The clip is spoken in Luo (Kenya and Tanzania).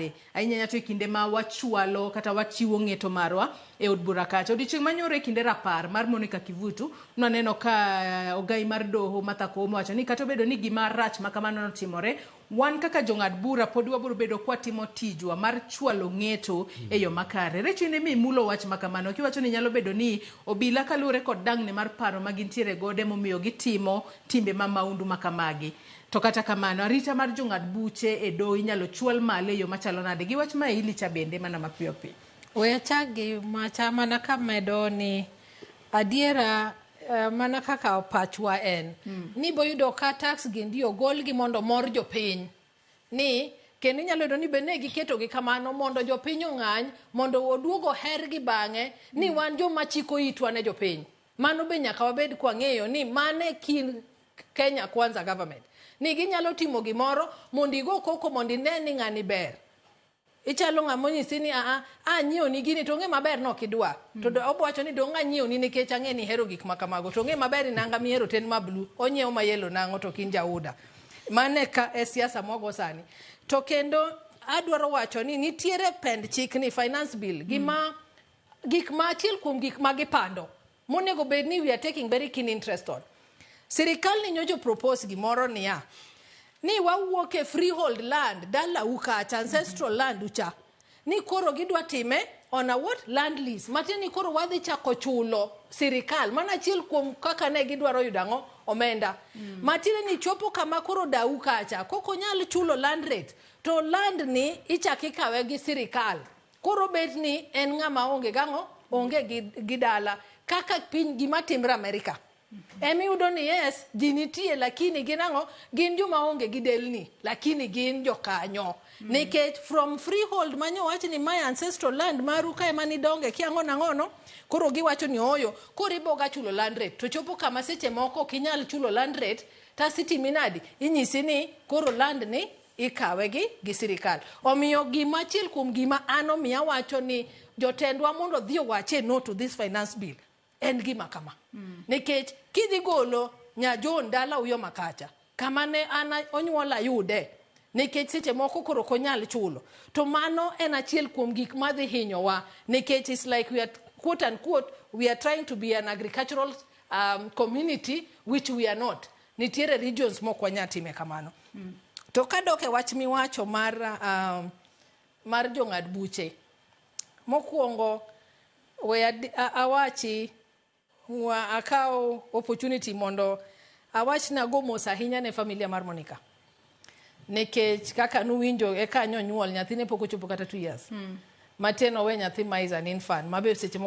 makare ahinya to kinde ma wachwalo kata wachiwo ng'eto marwa e od bura kacha. Odiochieng' manyoro e kinde rapar mar Monica Kivutu naneno ka ogai mar doho Martha Koome wacho ni kata obedo ni gima rach ma kamano notimore, wan kaka jong'ad bura pod wabiro bedo kwatimo tijwa mar chwalo ng'eto e yo makare. Rachael ne mi mulo wach ma kamano kiwacho ni nyalo bedo ni obila kalure kod dang'ne mar paro ma gintiere gode momiyo gitimo timbe ma maundu makamagi. To kata kamano arita mar jong'ad buche e doho inyalo chwal malo e yo machalo nade gi wach ma ilicha bende mana mapiyo piyo. Wechagi macha mana kamedo ni adiera mana kaka opachwa en ni boyudo ka tax gindi ogolgi mondo mor jopiny ni kendo inyalo yudo ni bende giketo gi kamano mondo jopiny ong'any mondo oduogo hergi bang'e ni wan joma chiko itwa ne jopiny. Mano be nyaka wabed kwa ng'eyo ni mane kin Kenya Kwanza government ni ginyalo timo gimoro mondo igo koko mondo ine ni ng'ani ber. Ichalo ng'amo nyisi ni nyiewo ni gini to ng'e maber no kidwa to obwacho ni dong' nyiewo ni nikech ang'e ni hero gik makamago to ng'e maber nanga mihero ten ma blue onyiewo ma yellow nang'o to kin jauda. Mane ka e siasa mogo sani. To kendo adwaro wacho ni nitiere pend chik ni finance bill gik ma achiel kuom gik ma gipando monego bed ni we are taking very keen interest on. Sirikal ni nyojo propose gimoro niya ni wawuok e freehold land dala ukacha ancestral land ucha ni koro gidwa time on a what land lease matini koro wadhi chako chulo sirikal mana chiel kuom kaka ne gidwaro yudango omenda matini ni chopo kama koro da ukacha koko nyal chulo land rate to land ni ichaki kawe gi sirikal koro bet ni en ng'ama onge gango onge gidala kaka piny gima timre Amerika. Emi yudo ni yes, jinitie lakini ginango gin joma onge gidelni lakini gin jokanyo. Nikech from freehold manyo wacho ni my ancestral land maru ka ema ni donge kiango nangono koro giwacho ni oyo koro iboga chulo land rate to chopo kama seche moko kinyal chulo land rate ta city minadi inyisi ni koro land ni ikawe gi sirikal. Omiyo gima chiel kuom gima ano miya wacho ni jotendwa mondo dhi wache no to this finance bill en gima kama. Nikech kidhi golo nyajon dala uyo makacha kama ne ana onyuola yude nikech seche moko koro konyal chulo to mano en achiel kuom gik madhi hinyowa nikech it's like we are quote unquote we are trying to be an agricultural community which we are not. Nitiere regions moko wanyatime kamano. To kadoke wach miwacho mar jong'ad buche mokwongo we awachi akao opportunity mondo awach na go mos ahinya ne familia mar Monica. Nikech kaka nuwinjo e kanyo nyuol nyathine pok ochopo kata 2 years. Mateno we nyathi ma is an infant mabe seche